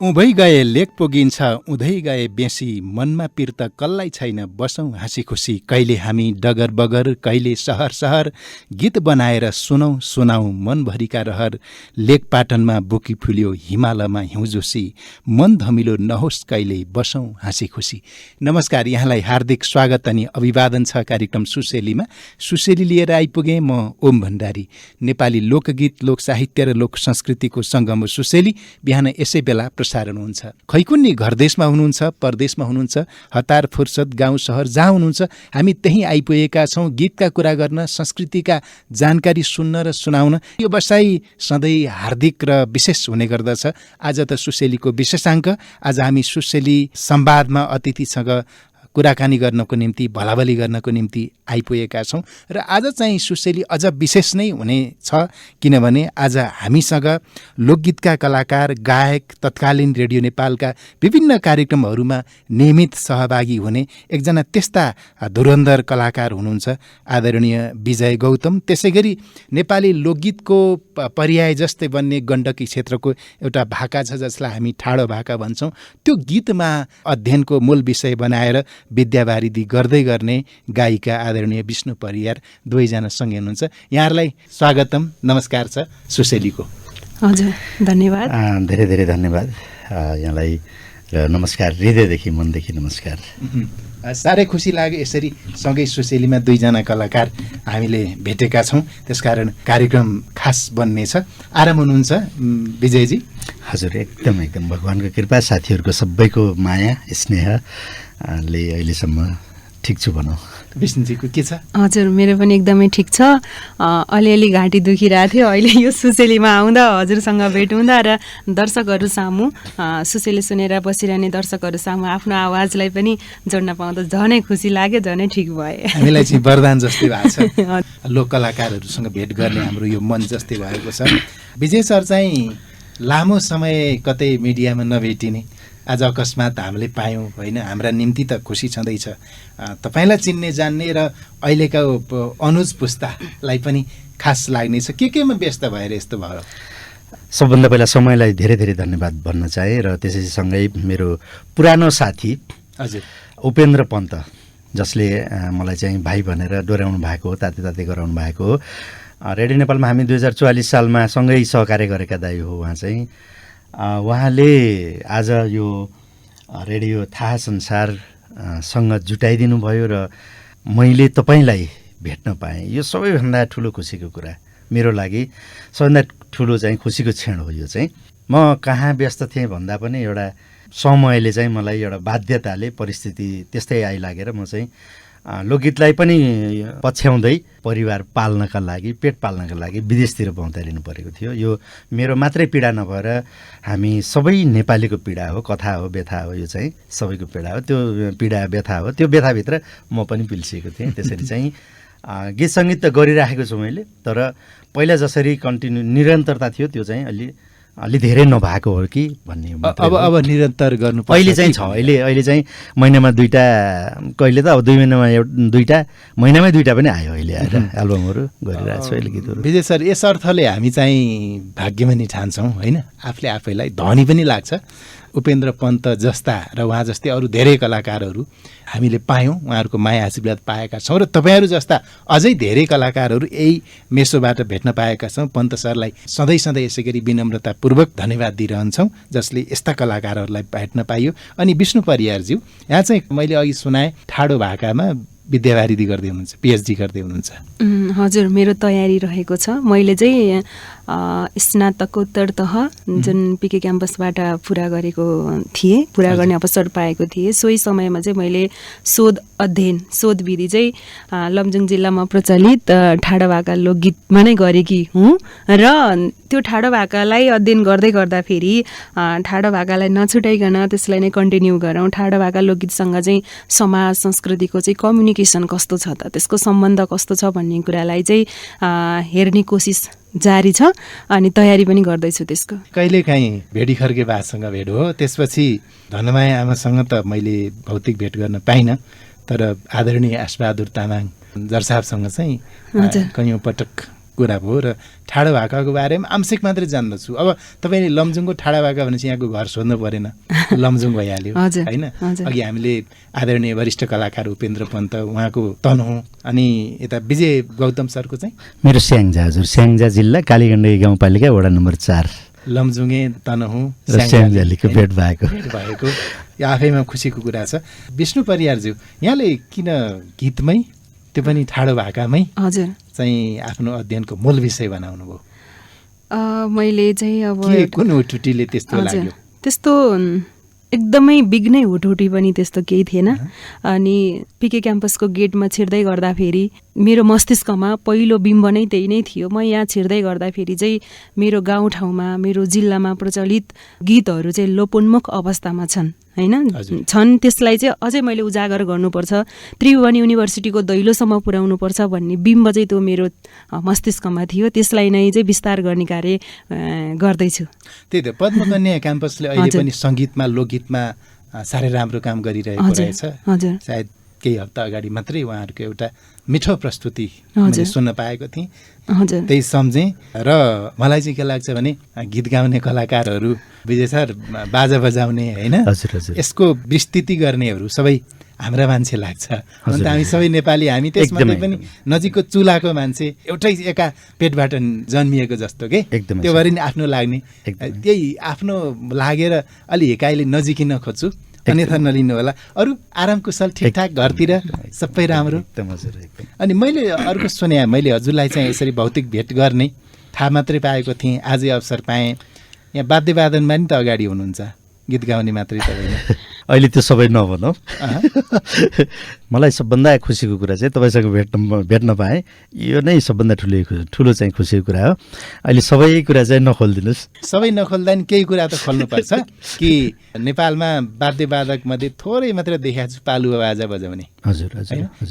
उभै गए लेक पुगिन्छ उधै गए बेसी मनमा पिर त कल्लाई छैन बसौँ हाँसी खुसी कहिले हामी डगर बगर कहिले सहर सहर गीत बनाएर सुनौँ सुनाऊ मनभरिका रहर लेक पाटनमा बुकी फुल्यो हिमालयमा हिउँजोसी मन धमिलो नहोस् कहिले बसौँ हाँसी खुसी। नमस्कार, यहाँलाई हार्दिक स्वागत अनि अभिवादन छ कार्यक्रम सुसेलीमा। सुसेली लिएर आइपुगेँ म ओम भण्डारी। नेपाली लोकगीत, लोक साहित्य र लोक संस्कृतिको सङ्गम हो सुसेली। बिहान यसै बेला प्रसारण हुन्छ। खैकुन्नी घरदेशमा हुनुहुन्छ, परदेशमा हुनुहुन्छ, हतार फुर्सद गाउँ सहर जहाँ हुनुहुन्छ, हामी त्यहीँ आइपुगेका छौँ गीतका कुरा गर्न, संस्कृतिका जानकारी सुन्न र सुनाउन। यो बसाइ सधैँ हार्दिक र विशेष हुने गर्दछ। आज त सुसेलीको विशेषाङ्क। आज हामी सुसेली संवादमा अतिथिसँग कुराकानी गर्नको निम्ति, भलाभली गर्नको निम्ति आइपुगेका छौँ र आज चाहिँ सुसेली अझ विशेष नै हुनेछ, किनभने आज हामीसँग लोकगीतका कलाकार, गायक, तत्कालीन रेडियो नेपालका विभिन्न कार्यक्रमहरूमा नियमित सहभागी हुने एकजना त्यस्ता धुरन्धर कलाकार हुनुहुन्छ आदरणीय विजय गौतम। त्यसै गरी नेपाली लोकगीतको पर्याय जस्तै बन्ने गण्डकी क्षेत्रको एउटा भाका छ जसलाई हामी ठाडो भाका भन्छौँ। त्यो गीतमा अध्ययनको मूल विषय बनाएर विद्यावारिधि गर्दै गर्ने गायिका आदरणीय विष्णु परियार दुवैजना सँगै हुनुहुन्छ। यहाँहरूलाई स्वागतम, नमस्कार छ सुसेलीको। हजुर, धन्यवाद। धेरै धेरै धन्यवाद यहाँलाई। नमस्कार, हृदयदेखि मनदेखि नमस्कार। साह्रै खुसी लाग्यो यसरी सँगै सुसेलीमा दुईजना कलाकार हामीले भेटेका छौँ। त्यसकारण कार्यक्रम खास बन्नेछ। आराम हुनुहुन्छ विजयजी? हजुर, एकदम एकदम भगवानको कृपा, साथीहरूको सबैको माया स्नेहले अहिलेसम्म ठिक छु भनौँ। विष्णुजीको के छ? हजुर, मेरो पनि एकदमै ठिक छ। अलिअलि घाँटी दुखिरहेको थियो। अहिले यो सुसेलीमा आउँदा, हजुरसँग भेट हुँदा र दर्शकहरू सामु, सुसेली सुनेर बसिरहने दर्शकहरू सामु आफ्नो आवाजलाई पनि जोड्न पाउँदा झनै खुसी लाग्यो, झनै ठिक भए। हामीलाई चाहिँ वरदान जस्तै भएको छ। लोक कलाकारहरूसँग भेट गर्ने हाम्रो यो मन जस्तै भएको छ। विजय सर चाहिँ लामो समय कतै मिडियामा नभेटिने, आज अकस्मात हामीले पायौँ होइन। हाम्रा निम्ति त खुसी छँदैछ। तपाईँलाई चिन्ने जान्ने र अहिलेका अनुज पुस्तालाई पनि खास लाग्नेछ। केमा व्यस्त भएर यस्तो भयो? सबभन्दा पहिला समयलाई धेरै धेरै धन्यवाद भन्न चाहे र त्यसैसँगै मेरो पुरानो साथी हजुर उपेन्द्र पन्त, जसले मलाई चाहिँ भाइ भनेर डोर्याउनु भएको हो, ताते ताते गराउनु भएको हो। रेडियो नेपालमा हामी 2044 सालमा सँगै सहकार्य गरेका दाइ हो। उहाँले आज यो रेडियो थाहा संसारसँग जुटाइदिनु भयो र मैले तपाईँलाई भेट्न पाएँ। यो सबैभन्दा ठुलो खुसीको कुरा मेरो लागि, सबभन्दा ठुलो चाहिँ खुसीको क्षण हो यो चाहिँ। म कहाँ व्यस्त थिएँ भन्दा पनि एउटा समयले चाहिँ मलाई, एउटा बाध्यताले, परिस्थिति त्यस्तै आइलागेर म चाहिँ लोकगीतलाई पनि पछ्याउँदै परिवार पाल्नका लागि, पेट पाल्नका लागि विदेशतिर पहुँचाइदिनु परेको थियो। यो मेरो मात्रै पीडा नभएर हामी सबै नेपालीको पीडा हो, कथा हो, व्यथा हो। यो चाहिँ सबैको पीडा हो, त्यो पीडा व्यथा हो। त्यो व्यथाभित्र म पनि पिल्सिएको थिएँ। त्यसरी चाहिँ गीत सङ्गीत त गरिराखेको छु मैले, तर पहिला जसरी निरन्तरता थियो त्यो चाहिँ अलि धेरै नभएको हो कि भन्ने। अब निरन्तर गर्नु अहिले चाहिँ छ। अहिले चाहिँ महिनामा 2टा, कहिले त अब 2 महिनामा 2टा, महिनामै 2टा पनि आयो अहिले आएर एल्बमहरू गरिरहेको छु अहिले गीतहरू। विजय सर, यस अर्थले हामी चाहिँ भाग्यमानी ठान्छौँ होइन, आफूले आफैलाई धनी पनि लाग्छ। उपेन्द्र पन्त जस्ता र उहाँ जस्तै अरू धेरै कलाकारहरू हामीले पायौँ, उहाँहरूको माया आशीर्वाद पाएका छौँ र तपाईँहरू जस्ता अझै धेरै कलाकारहरू यही मेसोबाट भेट्न पाएका छौँ। पन्त सरलाई सधैँ सधैँ यसै गरी विनम्रतापूर्वक धन्यवाद दिइरहन्छौँ जसले यस्ता कलाकारहरूलाई भेट्न पाइयो। अनि विष्णु परियारज्यू, यहाँ चाहिँ मैले अघि सुनाएँ ठाडो भाकामा विद्यावारिधि गर्दै हुनुहुन्छ, पिएचडी गर्दै हुनुहुन्छ। हजुर, मेरो तयारी रहेको छ। मैले चाहिँ स्नातकोत्तर तह जुन पिके क्याम्पसबाट पुरा गरेको थिएँ, पुरा गर्ने अवसर पाएको थिएँ। सोही समयमा चाहिँ मैले शोध विधि चाहिँ लमजुङ जिल्लामा प्रचलित ठाडो भाका लोकगीतमा नै गरेकी हुँ र त्यो ठाडो भाकालाई अध्ययन गर्दै गर्दाखेरि ठाडो भाकालाई नछुटाइकन त्यसलाई नै कन्टिन्यू गरौँ। ठाडो भाका लोकगीतसँग चाहिँ समाज संस्कृतिको चाहिँ कम्युनिकेसन कस्तो छ त, त्यसको सम्बन्ध कस्तो छ भन्ने कुरालाई चाहिँ हेर्ने कोसिस जारी छ अनि तयारी पनि गर्दैछु त्यसको। कहिलेकाहीँ भेडी खर्के बासँग भेट हो, त्यसपछि धनमाया आमासँग त मैले भौतिक भेट गर्न पाइनँ, तर आदरणीय आशबहादुर तामाङ जर साहबसँग चाहिँ कैयौँ पटक कुरा भयो र ठाडो भाकाको बारेमा आंशिक मात्रै जान्दछु। अब तपाईँले लमजुङको ठाडो भाका भनेपछि यहाँको घर सोध्नु परेन, लमजुङ भइहाल्यो होइन। अघि हामीले आदरणीय वरिष्ठ कलाकार उपेन्द्र पन्त उहाँको तनहुँ, अनि यता विजय गौतम सरको चाहिँ मेरो स्याङ्जा, हजुर स्याङ्जा जिल्ला कालीगण्डकी गाउँपालिका वडा नम्बर 4 लमजुङे तनहुँ स्याङ्जालीको भेट भएको यो आफैमा खुसीको कुरा छ। विष्णु परियारज्यू, यहाँले किन गीतमै त्यो पनि ठाडो भाकामै हजुर चाहिँ आफ्नो अध्ययनको मूल विषय बनाउनु भयो? मैले चाहिँ अब कुन हुटुटीले त्यस्तो लाग्यो? त्यस्तो एकदमै बिग्नै हुटहुटी पनि त्यस्तो केही थिएन। अनि पिके क्याम्पसको गेटमा छिर्दै गर्दाखेरि मेरो मस्तिष्कमा पहिलो बिम्ब नै त्यही नै थियो। म यहाँ छिर्दै गर्दाखेरि चाहिँ मेरो गाउँठाउँमा मेरो जिल्लामा प्रचलित गीतहरू चाहिँ लोपोन्मुख अवस्थामा छन् होइन, त्यसलाई चाहिँ अझै मैले उजागर गर्नुपर्छ, त्रिभुवन युनिभर्सिटीको दैलोसम्म पुर्याउनुपर्छ भन्ने बिम्ब चाहिँ त्यो मेरो मस्तिष्कमा थियो। त्यसलाई नै चाहिँ विस्तार गर्ने कार्य गर्दैछु। त्यही त पद्मकन्या क्याम्पसले अहिले पनि सङ्गीतमा लोकगीतमा साह्रै राम्रो काम गरिरहेको रहेछ। सायद केही हप्ता अगाडि मात्रै उहाँहरूको एउटा मिठो प्रस्तुति मैले सुन्न पाएको थिएँ, त्यही सम्झेँ। र मलाई चाहिँ के लाग्छ भने गीत गाउने कलाकारहरू, विजय सर बाजा बजाउने होइन, यसको विस्तृति गर्नेहरू सबै हाम्रा मान्छे लाग्छ। अन्त हामी सबै नेपाली, हामी त्यसमध्ये पनि नजिकको चुलाको मान्छे, एउटै एका पेटबाट जन्मिएको जस्तो के त्यो भएर नि आफ्नो लाग्ने, त्यही आफ्नो लागेर अलि हिकाइले नजिकिन खोज्छु, अन्यथा नलिनु होला। अरू आराम कुशल ठिकठाक, घरतिर सबै राम्रो? अनि मैले अर्को सुने, मैले हजुरलाई चाहिँ यसरी भौतिक भेट गर्ने थाहा मात्रै पाएको थिएँ, आजै अवसर पाएँ। यहाँ वाद्यवादनमा नि त अगाडि हुनुहुन्छ, गीत गाउने मात्रै त होइन। अहिले त्यो सबै नभनौँ। मलाई सबभन्दा खुसीको कुरा चाहिँ तपाईँसँग भेट्न पाएँ, यो नै सबभन्दा ठुलो चाहिँ खुसीको कुरा हो। अहिले सबै कुरा चाहिँ नखोलिदिनुहोस्। सबै नखोल्दा नि केही कुरा त खोल्नुपर्छ कि नेपालमा वाद्यवादकमध्ये थोरै मात्र देखाएको छु पालुवा बाजा बजाउने। हजुर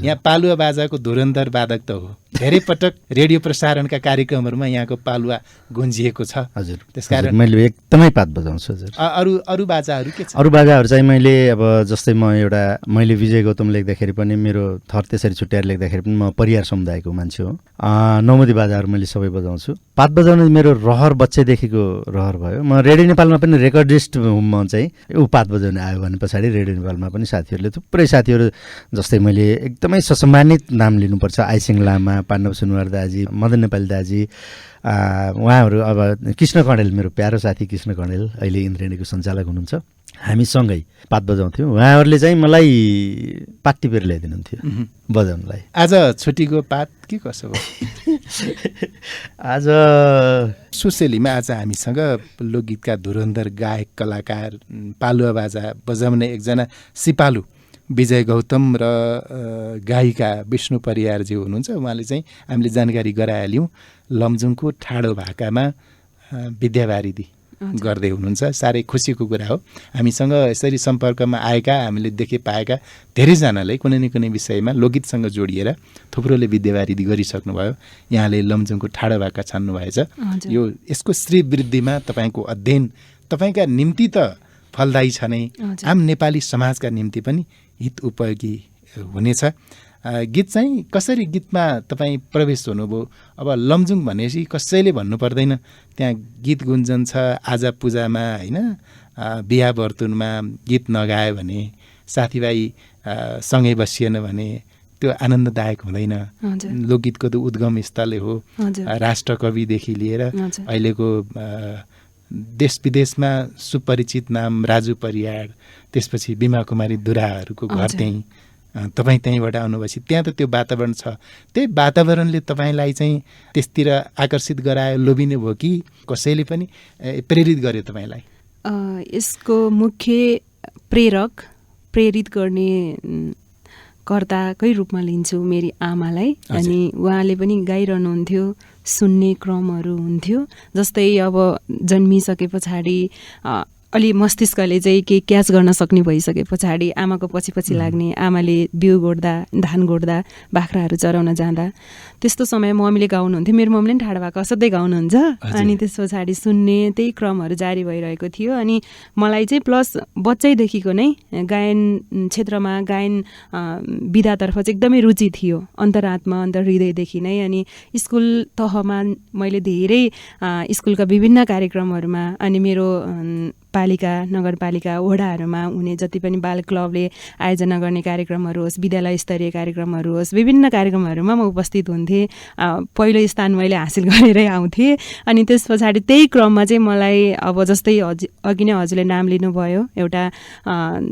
यहाँ पालुवा बाजाको धुरन्धर वादक त हो, धेरै पटक रेडियो प्रसारणका कार्यक्रमहरूमा यहाँको पालुवा गुन्जिएको छ। हजुर, त्यसकारण मैले एकदमै पात बजाउँछु। हजुर, अरू बाजाहरू के छ? अरू बाजाहरू चाहिँ मैले अब जस्तै मैले विजय गौतम लेख्दाखेरि पनि, मेरो थर त्यसरी छुट्याएर लेख्दाखेरि पनि म परियार समुदायको मान्छे हो। नौमती बाजाहरू मैले सबै बजाउँछु। पात बजाउने मेरो रहर बच्चैदेखिको रहर भयो। म रेडियो नेपालमा पनि रेकर्डिस्ट म चाहिँ पात बजाउने आयो भने पछाडि रेडियो नेपालमा पनि साथीहरूले, थुप्रै साथीहरू, जस्तै मैले एकदमै ससम्मानित नाम लिनुपर्छ, आइसिङ लामा, पाण्डव सुनवार दाजी, मदन नेपाली दाजी, उहाँहरू, अब कृष्ण कणेल, मेरो प्यारो साथी कृष्ण कणेल अहिले इन्द्रेणीको सञ्चालक हुनुहुन्छ, हामी सँगै पात बजाउँथ्यौँ। उहाँहरूले चाहिँ मलाई पात टिपेर ल्याइदिनुहुन्थ्यो बजाउनलाई। आज छुट्टीको पात के कसो हो? आज सुसेलीमा आज हामीसँग लोकगीतका धुरन्धर गायक कलाकार, पालुवा बाजा बजाउने एकजना सिपालु विजय गौतम र गायिका विष्णु परियारजी हुनुहुन्छ। उहाँले चाहिँ हामीले जानकारी गराइहाल्यौँ, लमजुङको ठाडो भाकामा विद्यावारिधि गर्दै हुनुहुन्छ। साह्रै खुसीको कुरा हो। हामीसँग यसरी सम्पर्कमा आएका, हामीले देखे पाएका धेरैजनाले कुनै न कुनै विषयमा लोकगीतसँग जोडिएर थुप्रोले विद्यावारिधि गरिसक्नुभयो। यहाँले लमजुङको ठाडो भाका छान्नुभएछ। यसको श्रीवृद्धिमा तपाईँको अध्ययन तपाईँका निम्ति त फलदायी छ नै, आम नेपाली समाजका निम्ति पनि हित उपयोगी हुनेछ। गीत चाहिँ कसरी गीतमा तपाईँ प्रवेश हुनुभयो? अब लमजुङ भनेपछि कसैले भन्नु पर्दैन, त्यहाँ गीत गुन्जन छ। आजा पूजामा होइन, बिहा बर्तुनमा गीत नगायो भने, साथीभाइ सँगै बसिएन भने त्यो आनन्ददायक हुँदैन। लोकगीतको त उद्गम स्थल हो। राष्ट्रकविदेखि लिएर अहिलेको देश विदेशमा सुपरिचित नाम राजु परियार, त्यसपछि बिमा कुमारी दुराहरूको घर त्यहीँ, तपाईँ त्यहीँबाट आउनुभएपछि त्यहाँ त त्यो वातावरण छ। त्यही वातावरणले तपाईँलाई चाहिँ त्यसतिर आकर्षित गरायो, लोभिने भयो कि कसैले पनि प्रेरित गर्यो तपाईँलाई? यसको मुख्य प्रेरित गर्ने कर्ताकै रूपमा लिन्छु मेरी आमालाई। अनि उहाँले पनि गाइरहनुहुन्थ्यो, सुन्ने क्रमहरू हुन्थ्यो। जस्तै अब जन्मिसके पछाडि अलि मस्तिष्कले चाहिँ केही क्याच गर्न सक्ने भइसके पछाडि आमाको पछि लाग्ने, आमाले बिउ गोड्दा, धान गोड्दा, बाख्राहरू चराउन जाँदा त्यस्तो समय मम्मीले गाउनुहुन्थ्यो। मेरो मम्मीले पनि ठाडो भएको असाध्यै गाउनुहुन्छ। अनि त्यस पछाडि सुन्ने त्यही क्रमहरू जारी भइरहेको थियो। अनि मलाई चाहिँ प्लस बच्चैदेखिको नै गायन क्षेत्रमा, गायन विधातर्फ चाहिँ एकदमै रुचि थियो, अन्तरात्मा अन्तर्हृदयदेखि नै। अनि स्कुल तहमा मैले धेरै स्कुलका विभिन्न कार्यक्रमहरूमा अनि मेरो पालिका, नगरपालिका, वडाहरूमा हुने जति पनि बाल क्लबले आयोजना गर्ने कार्यक्रमहरू होस्, विद्यालय स्तरीय कार्यक्रमहरू होस्, विभिन्न कार्यक्रमहरूमा म उपस्थित हुन्थेँ। पहिलो स्थान मैले हासिल गरेरै आउँथेँ। अनि त्यस पछाडि त्यही क्रममा चाहिँ मलाई अब जस्तै अघि नै हजुरले नाम लिनुभयो, एउटा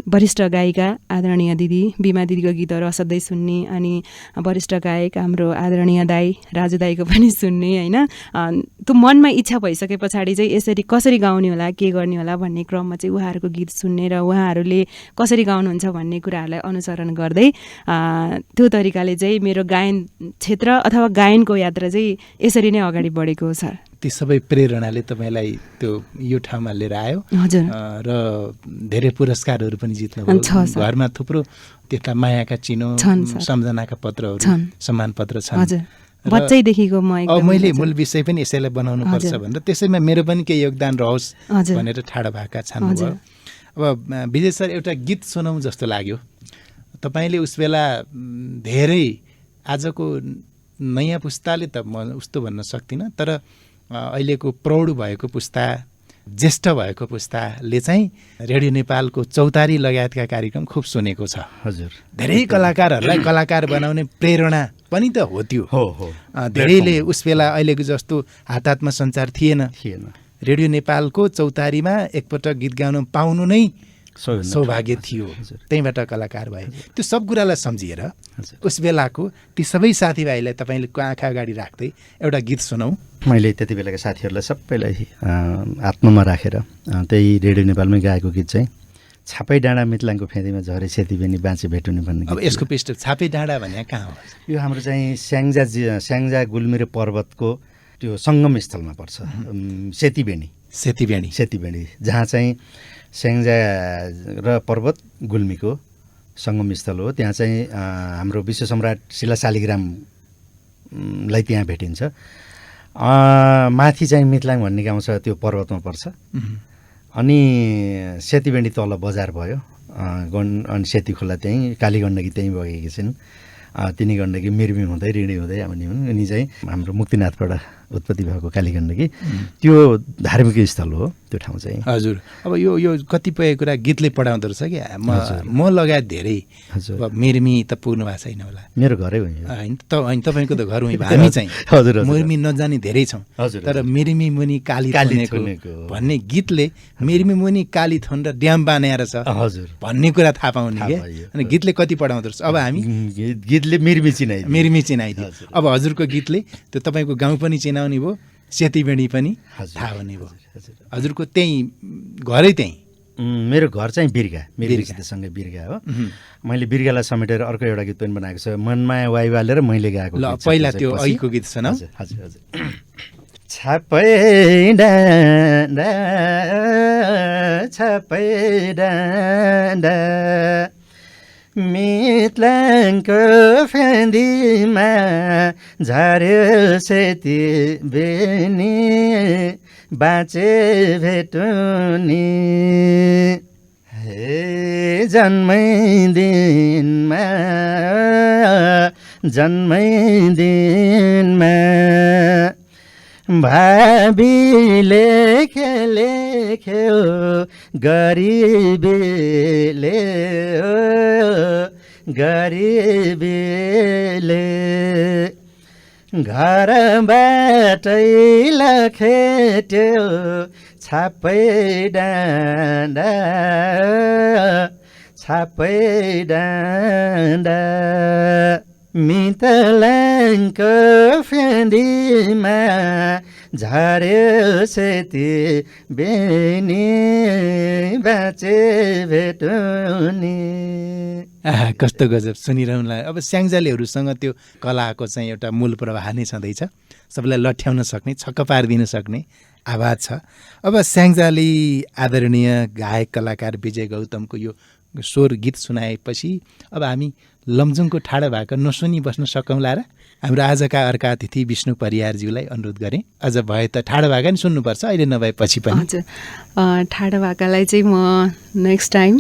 वरिष्ठ गायिका आदरणीय दिदी बिमा दिदीको गीतहरू असाध्यै सुन्ने, अनि वरिष्ठ गायक हाम्रो आदरणीय दाई राजु दाईको पनि सुन्ने होइन। त्यो मनमा इच्छा भइसके पछाडि चाहिँ यसरी कसरी गाउने होला, के गर्ने होला भन्ने क्रममा चाहिँ उहाँहरूको गीत सुन्ने र उहाँहरूले कसरी गाउनुहुन्छ भन्ने कुराहरूलाई अनुसरण गर्दै त्यो तरिकाले चाहिँ मेरो गायन क्षेत्र अथवा गायनको यात्रा चाहिँ यसरी नै अगाडि बढेको हो सर। ती सबै प्रेरणाले तपाईँलाई त्यो यो ठाउँमा लिएर आयो। हजुर। र धेरै पुरस्कारहरू पनि जित्नुभयो। घरमा थुप्रो त्यस्ता मायाका चिनो, सम्झनाका पत्रहरू, सम्मान पत्र छन्। हजुर, बच्चैदेखिको मैले मूल विषय पनि यसैलाई बनाउनु पर्छ भनेर त्यसैमा मेरो पनि केही योगदान रहोस् भनेर ठाडो भएका छन्। अब विजय सर, एउटा गीत सुनाउँ जस्तो लाग्यो। तपाईँले उस बेला धेरै, आजको नयाँ पुस्ताले त म उस्तो भन्न सक्दिनँ, तर अहिलेको प्रौढ भएको पुस्ता, ज्येष्ठ भएको पुस्ताले चाहिँ रेडियो नेपालको चौतारी लगायतका कार्यक्रम खुब सुनेको छ। हजुर, धेरै कलाकारहरूलाई कलाकार बनाउने प्रेरणा पनि त हो त्यो। धेरैले उस बेला अहिलेको जस्तो हातमा सञ्चार थिएन। रेडियो नेपालको चौतारीमा एकपटक गीत गाउन पाउनु नै सौभाग्य थियो। त्यहीँबाट कलाकार भए। त्यो सब कुरालाई सम्झिएर उस बेलाको ती सबै साथीभाइलाई तपाईँले आँखा अगाडि राख्दै एउटा गीत सुनाऊ। मैले त्यति बेलाका साथीहरूलाई सबैलाई आत्मामा राखेर त्यही रेडियो नेपालमै गाएको गीत चाहिँ छापै डाँडा मितलाङको फेदीमा झरे सेती बेनी बाँचे भेटुने भन्ने। अब यसको पृष्ठ छापै डाँडा भने कहाँ हो? यो हाम्रो चाहिँ स्याङ्जा गुल्मी पर्वतको त्यो सङ्गम स्थलमा पर्छ। सेतीबेनी जहाँ चाहिँ स्याङ्जा र पर्वत गुल्मीको सङ्गम स्थल हो। त्यहाँ चाहिँ हाम्रो विश्व सम्राट शिला शालिग्रामलाई त्यहाँ भेटिन्छ। माथि चाहिँ मितलाङ भन्ने गाउँ छ, त्यो पर्वतमा पर्छ। अनि सेतीबेनी तल बजार भयो। अनि सेती खोला त्यहीँ, काली गण्डकी त्यहीँ बगेकी छिन्। तिनी गण्डकी मिर्मी हुँदै ऋणी हुँदै आउने हुन्। अनि चाहिँ हाम्रो मुक्तिनाथबाट उत्पत्ति भएको काली गण्डकी त्यो धार्मिक स्थल हो त्यो ठाउँ चाहिँ। हजुर, अब यो कतिपय कुरा गीतले पढाउँदो रहेछ क्या। म लगायत धेरै। अब मिर्मी त पुग्नु भएको छैन होला। मेरो घरै हो होइन, तपाईँको त घर हुँ। हामी चाहिँ मिर्मी नजाने धेरै छौँ, तर मिर्मी मुनि काली थुनेको भन्ने गीतले मिर्मी मुनि काली थुन र ड्याम बानेर छ भन्ने कुरा थाहा पाउने क्या। अनि गीतले कति पढाउँदो रहेछ। अब हामी गीतले मिर्मी चिनाइदियो। अब हजुरको गीतले त्यो तपाईँको गाउँ पनि चिनाउने भयो, सेतीबेनी पनि थाहा हुने भयो। हजुरको त्यहीँ घरै त्यहीँ? मेरो घर चाहिँ बिर्गासँगै बिर्गा हो। मैले बिर्गालाई समेटेर अर्को एउटा गीत पनि बनाएको छ, मनमाया वाइ बालेर मैले गाएको। ल पहिला त्यो अहिलेको गीत सुनाऊ। हजुर। छापै डाँडा मितलाङको फेदीमा झर्यो सेती बेनी बाँचे भेटुनी हे जन्मैदिनमा भाबीले खेलेख्यो गरिबीले घरबाटै लखेट्यो छापै डाँडा मितलाङको फेदीमा झर्यो सेती बेनी बाँचे भेटुनी। आहा, कस्तो गजब सुनिरहनुलाई। अब स्याङ्जालेहरूसँग त्यो कलाको चाहिँ एउटा मूल प्रवाह नै छँदैछ, सबैलाई लठ्याउन सक्ने, छक्क पारिदिन सक्ने आवाज छ। अब स्याङ्जाली आदरणीय गायक कलाकार विजय गौतमको यो स्वर गीत सुनाएपछि अब हामी लमजुङको ठाडो भाका नसुनी बस्न सकौँला र? हाम्रो आजका अर्का अतिथि विष्णु परियारज्यूलाई अनुरोध गरेँ, अझ भए त ठाडो भाका नि सुन्नुपर्छ, अहिले नभए पछि पनि। हजुर, ठाडो भाकालाई चाहिँ म नेक्स्ट टाइम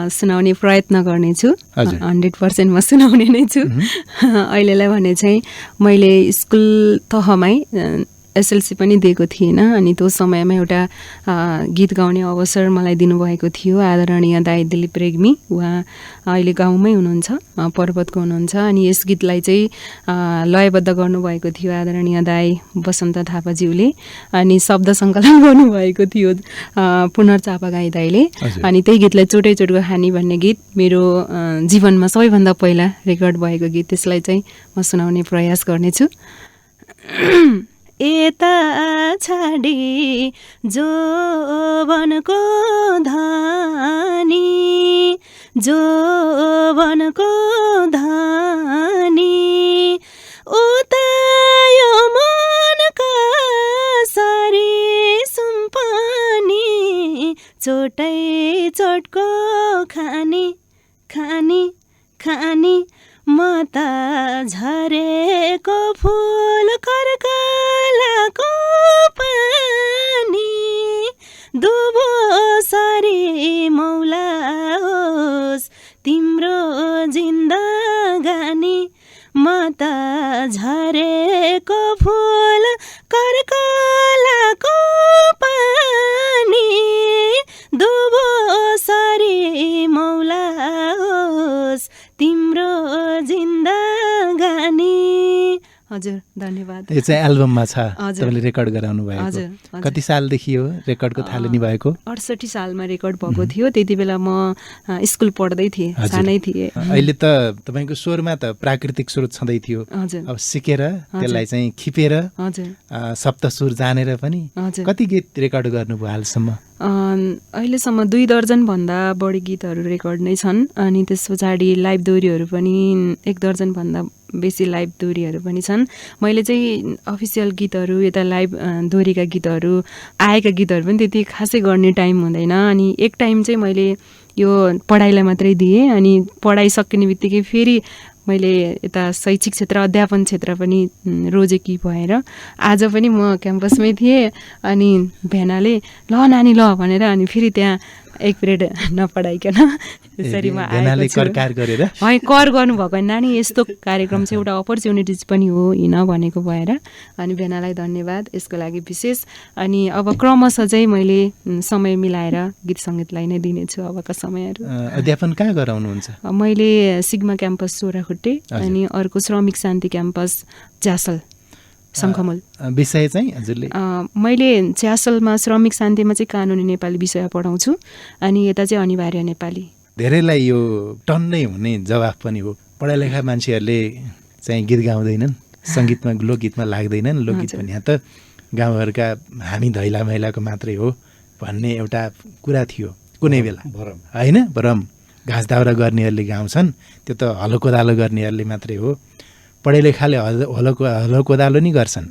सुनाउने प्रयत्न गर्नेछु। 100% म सुनाउने नै छु। अहिलेलाई भने चाहिँ मैले स्कुल तहमै एसएलसी पनि दिएको थिएन, अनि त्यो समयमा एउटा गीत गाउने अवसर मलाई दिनुभएको थियो आदरणीय दाइ दिलीप रेग्मी। उहाँ अहिले गाउँमै हुनुहुन्छ, पर्वतको हुनुहुन्छ। अनि यस गीतलाई चाहिँ लयबद्ध गर्नुभएको थियो आदरणीय दाइ वसन्त थापाज्यूले, अनि शब्द सङ्कलन गर्नुभएको थियो पुनर्चापागाई दाइले। अनि त्यही गीतलाई चोटै चोटको खानी भन्ने गीत मेरो जीवनमा सबैभन्दा पहिला रेकर्ड भएको गीत, त्यसलाई चाहिँ म सुनाउने प्रयास गर्नेछु। यता छाडी जोवनको धानी, जोवनको धानी, उता यो मनका सारी सुम्पानी, चोटै चोटको खानी खानी खानी, म त झरेको फुल कर्कलाको पानी, दुबो सरी मौला होस् तिम्रो जिन्दगानी, म त झरेको फुल कर्कलाको पानी, दुबो सरी मौला होस् तिम्रो जिन्दगानी। हजुर, धन्यवाद। यो चाहिँ एल्बममा छ, तपाईँले रेकर्ड गराउनु भएको। कति सालदेखि हो रेकर्डको थालनी भएको? 68 सालमा रेकर्ड भएको थियो। त्यति बेला म स्कुल पढ्दै थिएँ, सानै थिएँ। अहिले त तपाईँको स्वरमा त प्राकृतिक स्रोत छँदै थियो, अब सिकेर त्यसलाई चाहिँ खिपेर सप्तसुर जानेर पनि कति गीत रेकर्ड गर्नुभयो हालसम्म? अहिलेसम्म 2 दर्जनभन्दा बढी गीतहरू रेकर्ड नै छन्। अनि त्यस पछाडि लाइभ दोहोरीहरू पनि 1 दर्जनभन्दा बेसी लाइभ दोहोरीहरू पनि छन्। मैले चाहिँ अफिसियल गीतहरू, यता लाइभ दोहोरीका गीतहरू, आएका गीतहरू पनि त्यति खासै गर्ने टाइम हुँदैन। अनि एक टाइम चाहिँ मैले यो पढाइलाई मात्रै दिएँ, अनि पढाइ सकिने बित्तिकै फेरि मैले यता शैक्षिक क्षेत्र, अध्यापन क्षेत्र पनि रोजेकी भएर आज पनि म क्याम्पसमै थिएँ। अनि भेनाले ल नानी ल भनेर अनि फेरि त्यहाँ 1 पिरियड नपढाइकन त्यसरी म आएको छु। कर गर्नुभएको नानी, यस्तो कार्यक्रम चाहिँ एउटा अपर्च्युनिटिज पनि हो हिँड भनेको भएर। अनि भेनालाई धन्यवाद यसको लागि विशेष। अनि अब क्रमशः चाहिँ मैले समय मिलाएर गीत सङ्गीतलाई नै दिनेछु अबका समयहरू। अध्यापन कहाँ गराउनुहुन्छ? मैले सिग्मा क्याम्पस सोराखुट्टे, अनि अर्को श्रमिक शान्ति क्याम्पस च्यासल शङ्खमूल। विषय चाहिँ हजुरले? मैले च्यासलमा श्रमिक शान्तिमा चाहिँ कानुनी नेपाली विषय पढाउँछु, अनि यता चाहिँ अनिवार्य नेपाली। धेरैलाई यो टन्नै हुने जवाफ पनि हो, पढा लेखा मान्छेहरूले चाहिँ गीत गाउँदैनन्, सङ्गीतमा लोकगीतमा लाग्दैनन्। लोकगीत पनि यहाँ त गाउँघरका हामी दैला महिलाको मात्रै हो भन्ने एउटा कुरा थियो कुनै बेला, होइन? भरम घाँस दाउरा गर्नेहरूले गाउँछन्, त्यो त हलो कोदालो गर्नेहरूले मात्रै हो। पढे लेखाले हलो कोदालो नि गर्छन्,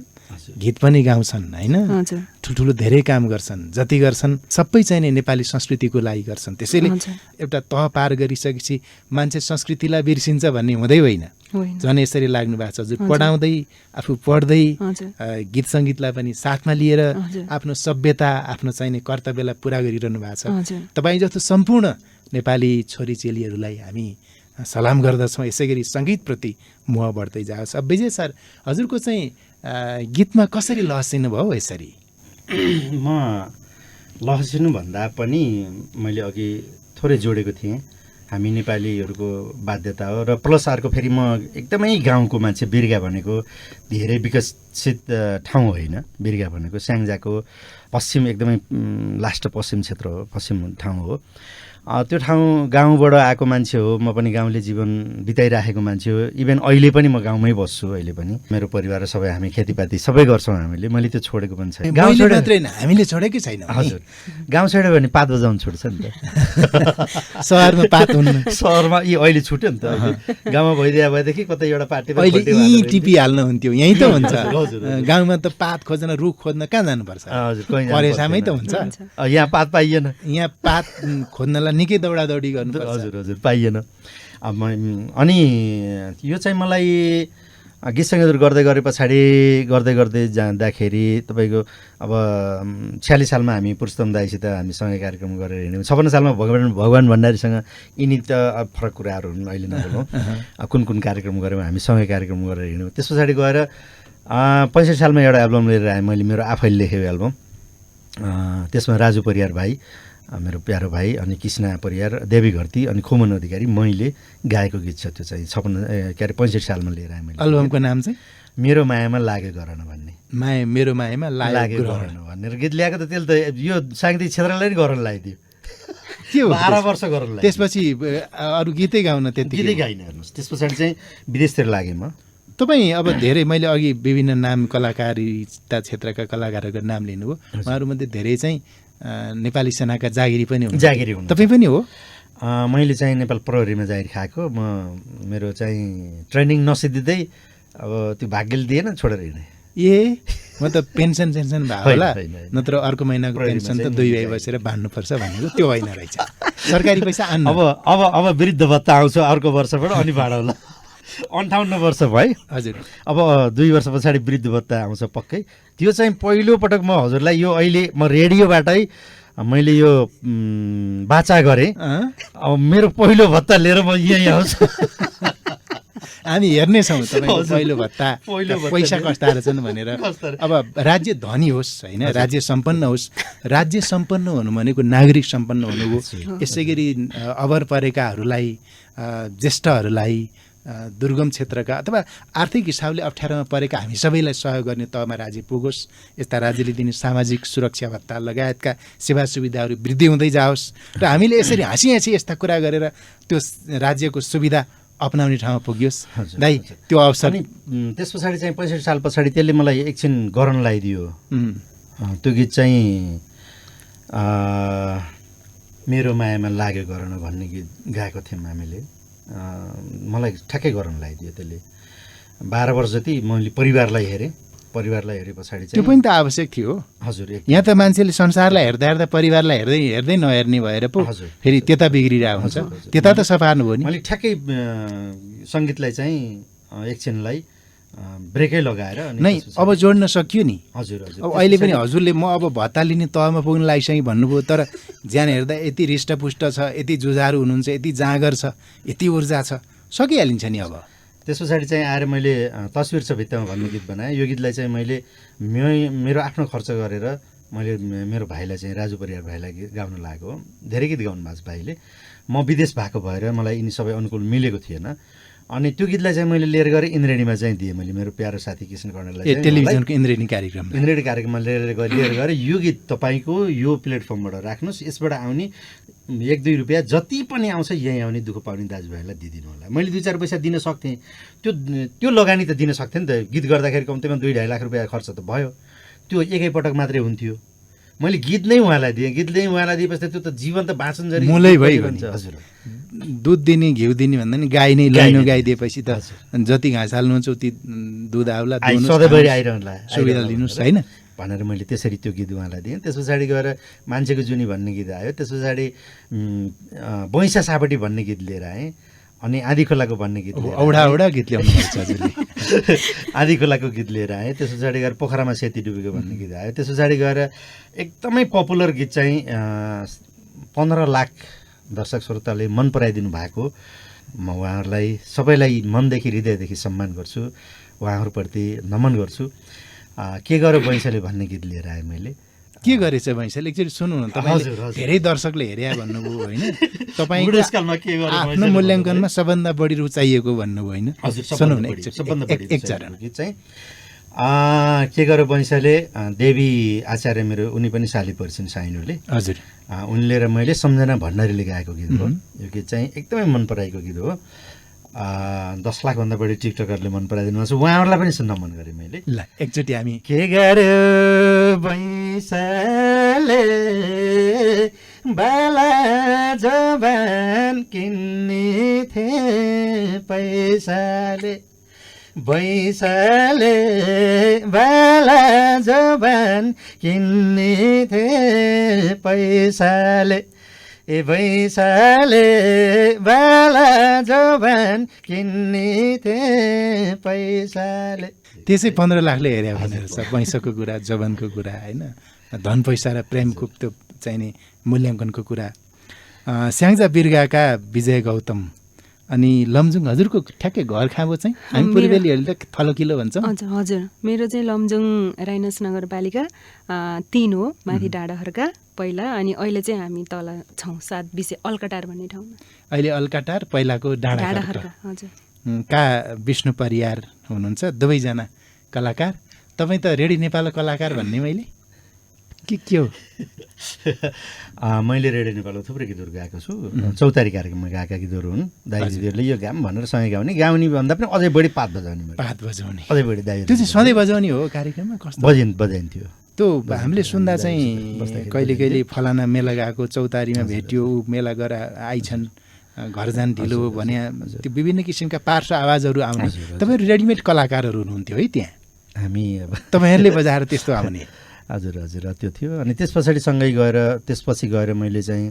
गीत पनि गाउँछन्, होइन? ठुल्ठुलो धेरै काम गर्छन्, जति गर्छन् सबै चाहिँ नै नेपाली संस्कृतिको लागि गर्छन्। त्यसैले एउटा तह पार गरिसकेपछि मान्छे संस्कृतिलाई बिर्सिन्छ भन्ने हुँदै होइन, झन् यसरी लाग्नु भएको छ। हजुर पढाउँदै, आफू पढ्दै, गीत सङ्गीतलाई पनि साथमा लिएर आफ्नो सभ्यता, आफ्नो चाहिने कर्तव्यलाई पुरा गरिरहनु भएको छ। तपाईँ जस्तो सम्पूर्ण नेपाली छोरीचेलीहरूलाई हामी सलाम गर्दछौँ। यसै गरी सङ्गीतप्रति मोह बढ्दै जाओस्। अब विजय सर, हजुरको चाहिँ गीतमा कसरी लहसिनु भयो यसरी? म लहसिनु भन्दा पनि मैले अघि थोरै जोडेको थिएँ, हामी नेपालीहरूको बाध्यता हो। र प्लस अर्को फेरि म एकदमै गाउँको मान्छे। बिर्गा भनेको धेरै विकसित ठाउँ होइन, बिर्गा भनेको स्याङ्जाको पश्चिम, एकदमै लास्ट पश्चिम क्षेत्र हो, पश्चिम ठाउँ हो। त्यो ठाउँ गाउँबाट आएको मान्छे हो, म पनि गाउँले जीवन बिताइराखेको मान्छे हो। इभन अहिले पनि म गाउँमै बस्छु, अहिले पनि मेरो परिवार सबै हामी खेतीपाती सबै गर्छौँ हामीले। मैले त्यो छोडेको पनि छैन। गाउँ छोडे मात्रै होइन, हामीले छोडेकै छैन। हजुर, गाउँ छोड्यो भने पात बजाउनु छुट्छ नि त। सहरमा पात हुन्न, सहरमा यी अहिले छुट्यो नि त। गाउँमा भइदिया भएदेखि कतै एउटा पार्टी अहिले टिपी हाल्नु हुन्थ्यो, यहीँ त हुन्छ। गाउँमा त पात खोज्न, रुख खोज्न कहाँ जानुपर्छ? हजुर, परेसामै त हुन्छ। यहाँ पात पाइएन, यहाँ पात खोज्नलाई निकै दौडादौडी गर्नुपर्छ। हजुर हजुर, पाइएन। अनि यो चाहिँ मलाई गीत सङ्गीतहरू गर्दै गरे पछाडि गर्दै जाँदाखेरि तपाईँको अब 46 सालमा हामी पुरुषोत्तम दाइसित हामी सँगै कार्यक्रम गरेर हिँड्यौँ। 56 सालमा भगवान भण्डारीसँग यिनी त अब फरक कुराहरू हुन्, अहिले नबोलौँ। कुन कार्यक्रम गऱ्यौँ, हामी सँगै कार्यक्रम गरेर हिँड्यौँ। त्यस पछाडि गएर 65 सालमा एउटा एल्बम लिएर आएँ मैले, मेरो आफैले लेखेको एल्बम। त्यसमा राजु परियार भाइ, मेरो प्यारो भाइ, अनि कृष्ण परियार, देवी घरती, अनि खोमन अधिकारी, मैले गाएको गीत छ। त्यो चाहिँ 65 सालमा लिएर आएँ मैले। एल्बमको नाम चाहिँ मेरो मायामा लागे गरन भन्ने। मेरो मायामा लागे गरन भनेर गीत ल्याएको त त्यसले त यो साङ्गीतिक क्षेत्रलाई नै गरन लगाइदियो। के हो 12 वर्ष गरन लगाइदियो। त्यसपछि अरू गीतै गाउन त्यति गीतै गाइन हेर्नुहोस्। त्यस पछाडि चाहिँ विदेशतिर लागेँ म। तपाईँ अब धेरै, मैले अघि विभिन्न नाम कलाकारिता क्षेत्रका कलाकारहरूको नाम लिनुभयो, उहाँहरूमध्ये धेरै चाहिँ नेपाली सेनाका जागिरी पनि हुन्। जागिरी हुन्। तपाईँ पनि हो? मैले चाहिँ नेपाल प्रहरीमा जागिरी खाएको। मेरो चाहिँ ट्रेनिङ नसिद्धिँदै अब त्यो भाग्यले दिएन, छोडेर हिँडेँ। म त पेन्सन भयो होला, नत्र अर्को महिनाको पेन्सन त 2 भाइ बसेर बाँड्नुपर्छ भनेको त्यो होइन रहेछ। सरकारी पैसा आन्न। अब वृद्ध भत्ता आउँछ अर्को वर्षबाट, अनि भाडाउला। 58 वर्ष भयो। हजुर। अब 2 वर्ष पछाडि वृद्ध भत्ता आउँछ पक्कै। त्यो चाहिँ पहिलोपटक म हजुरलाई यो अहिले म रेडियोबाटै मैले यो वाचा गरेँ। अब मेरो पहिलो भत्ता लिएर म यहीँ आउँछु। हामी हेर्नेछौँ तपाईँको पहिलो भत्ता पैसा कस्ता रहेछन् भनेर। अब राज्य धनी होस् होइन, राज्य सम्पन्न होस्। राज्य सम्पन्न हुनु भनेको नागरिक सम्पन्न हुनु हो। यसै गरी अभर परेकाहरूलाई, ज्येष्ठहरूलाई, दुर्गम क्षेत्रका अथवा आर्थिक हिसाबले अप्ठ्यारोमा परेका हामी सबैलाई सहयोग गर्ने तहमा राज्य पुगोस्। यस्ता राज्यले दिने सामाजिक सुरक्षा भत्ता लगायतका सेवा सुविधाहरू वृद्धि हुँदै जाओस् र हामीले यसरी हाँसी यस्ता कुरा गरेर त्यो राज्यको सुविधा अपनाउने ठाउँमा पुग्योस्। दाइ त्यो अवसर। त्यस पछाडि चाहिँ 65 साल पछाडि त्यसले मलाई एकछिन गरन लगाइदियो। त्यो गीत चाहिँ मेरो मायामा लाग्यो गरन भन्ने गीत गाएको थियौँ हामीले। मलाई ठ्याक्कै गरन लगाइदियो त्यसले। 12 वर्ष जति मैले परिवारलाई हेरेँ। परिवारलाई हेरे पछाडि चाहिँ त्यो पनि त आवश्यक थियो। हजुर। यहाँ त मान्छेले संसारलाई हेर्दा परिवारलाई हेर्दै नहेर्ने भएर पो फेरि त्यता बिग्रिरहेको हुन्छ। त्यता त सफार्नु भयो नि। मैले ठ्याक्कै सङ्गीतलाई चाहिँ एकछिनलाई ब्रेकै लगाएर नै अब जोड्न सकियो नि। हजुर हजुर। अब अहिले पनि हजुरले म अब भत्ता लिने तहमा पुग्न लागिसकेँ भन्नुभयो, तर ज्यान हेर्दा यति हृष्टपुष्ट छ, यति जुझारु हुनुहुन्छ, यति जाँगर छ, यति ऊर्जा छ, सकिहालिन्छ नि। अब त्यस पछाडि चाहिँ आएर मैले तस्बिर छ भित्तामा भन्ने गीत बनाएँ। यो गीतलाई चाहिँ मैले मेरो आफ्नो खर्च गरेर मैले मेरो भाइलाई चाहिँ राजु परियार भाइलाई गाउन लागेको। धेरै गीत गाउनु भएको छ भाइले। म विदेश भएको भएर मलाई यिनी सबै अनुकूल मिलेको थिएन। अनि त्यो गीतलाई चाहिँ मैले लिएर गएर इन्द्रेणीमा चाहिँ दिएँ मैले मेरो प्यारो साथी कृष्ण कर्णेललाई। टेलिभिजनको इन्द्रेणी कार्यक्रममा लिएर गएर यो गीत तपाईँको यो प्लेटफर्मबाट राख्नुहोस्, यसबाट आउने 1-2 रुपियाँ जति पनि आउँछ यहीँ आउने दुःख पाउने दाजुभाइलाई दिइदिनु होला। मैले 2-4 पैसा दिन सक्थेँ। त्यो लगानी त दिन सक्थेँ नि त। गीत गर्दाखेरि कम्तीमा 2-2.5 लाख रुपियाँ खर्च त भयो। त्यो एकैपटक मात्रै हुन्थ्यो। मैले गीत नै उहाँलाई दिएँ। गीत नै उहाँलाई दिएपछि त्यो त जीवन त बाँचुन्जरी मूलै भइरहन्छ। हजुर। दुध दिने घिउ दिने भन्दा नि गाई नै लैनो गाई दिएपछि त जति घाँस हाल्नुहुन्छ उति दुध आउला, सधैँभरि आइरहला, सुविधा लिनुहोस् होइन भनेर मैले त्यसरी त्यो गीत उहाँलाई दिएँ। त्यस पछाडि गएर मान्छेको जुनी भन्ने गीत आयो। त्यस पछाडि बैँसा सापटी भन्ने गीत लिएर आएँ। अनि आधी खोलाको भन्ने गीत औडा गीत ल्याउनु पर्छ हजुरले। आधी खोलाको गीत लिएर आएँ। त्यस पछाडि गएर पोखरामा सेती डुबेको भन्ने गीत आयो। त्यस पछाडि गएर एकदमै पपुलर गीत चाहिँ 15 लाख दर्शक श्रोताले मन पराइदिनु भएको। म उहाँहरूलाई सबैलाई मनदेखि हृदयदेखि सम्मान गर्छु, उहाँहरूप्रति नमन गर्छु। के गर्यो बैँसाले भन्ने गीत लिएर आएँ मैले। के गरेछ बैँसाले एकचोटि सुन्नु न। तपाईले धेरै दर्शकले हेरे भन्नुभयो होइन, तपाईँको आफ्नो मूल्याङ्कनमा सबभन्दा बढी रुचाइएको भन्नुभयो होइन। सुनौ न एक चरण गीत चाहिँ के गर्यो वैशाले देवी आचार्य मेरो उनी पनि साली पर्छिन् साइनुले हजुर उनले र मैले सम्झना भण्डारीले गाएको गीत हो यो गीत चाहिँ एकदमै मन पराएको गीत हो 10 लाखभन्दा बढी टिकटकरले मन पराइदिनु भएको छ उहाँहरूलाई पनि सुन्न मन गरेँ मैले ल एकचोटि हामी के गर्यो वैशाले बाला जवान किन्ने थिए पैसाले वैशाले बाला जवान किन्ने थिए पैसाले ए वैशाले बाला जवान किन्ने थिए पैसाले त्यसै 15 लाखले हेरे भनेर छ पैसाको कुरा जवानको कुरा होइन धन पैसा र प्रेमको त्यो चाहिने मूल्याङ्कनको कुरा स्याङ्जा बिर्गाका विजय गौतम अनि लमजुङ हजुरको ठ्याक्कै घर खाँबो चाहिँ हामी पूर्वेलीहरूले त थलोकिलो भन्छौँ हजुर हजुर मेरो चाहिँ लमजुङ राइनस नगरपालिका 3 हो माथि डाँडाखर्का पहिला अनि अहिले चाहिँ हामी तल छौँ 7 विषय अल्काटार भन्ने ठाउँमा अहिले अल्काटार पहिलाको डाँडाखर्का हजुर का विष्णु परियार हुनुहुन्छ दुवैजना कलाकार तपाईँ त रेडियो नेपाल कलाकार भन्ने मैले के हो मैले रेडियो नेपालको थुप्रै गीतहरू गाएको छु चौतारी कार्यक्रममा गाएका गीतहरू हुन् दाइ दिदीहरूले यो गाम भनेर सँगै गाउने भन्दा पनि अझै बढी पात बजाउने अझै बढी दाइ त्यो चाहिँ सधैँ बजाउने हो कार्यक्रममा कस्तो बजाइन्थ्यो त्यो हामीले सुन्दा चाहिँ कहिले कहिले फलाना मेला गएको चौतारीमा भेट्यो मेला गएर आइछन् घर जान ढिलो भने त्यो विभिन्न किसिमका पार्श्व आवाजहरू आउने तपाईँहरू रेडिमेड कलाकारहरू हुनुहुन्थ्यो है त्यहाँ हामी तपाईँहरूले बजाएर त्यस्तो आउने हजुर हजुर त्यो थियो अनि त्यसपछि गएर मैले चाहिँ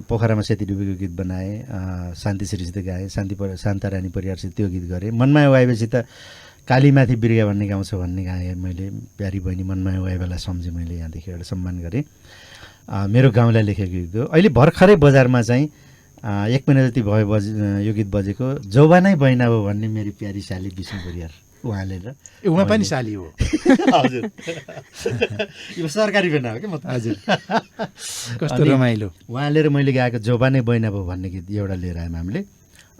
पोखरामा सेती डुबेको गीत बनाएँ शान्तिश्रीसित गाएँ शान्तारानी परियारसित त्यो गीत गरेँ मनमाया वाइबेसित कालीमाथि बिर्गा भन्ने गाउँछ भन्ने गाएँ मैले प्यारी बहिनी मनमाया वाइबालाई सम्झेँ मैले यहाँदेखि एउटा सम्मान गरेँ मेरो गाउँलाई लेखेको गीत हो अहिले भर्खरै बजारमा चाहिँ 1 महिना जति भयो यो गीत बजेको जौवानै बहिना हो भन्ने मेरो प्यारी साली विष्णु परियार उहाँले र उहाँ पनि साली हो हजुर यो सरकारी बेना हो कि म हजुर कस्तो रमाइलो उहाँले र मैले गाएको जोबानै बहिना भयो भन्ने गीत एउटा लिएर आयौँ हामीले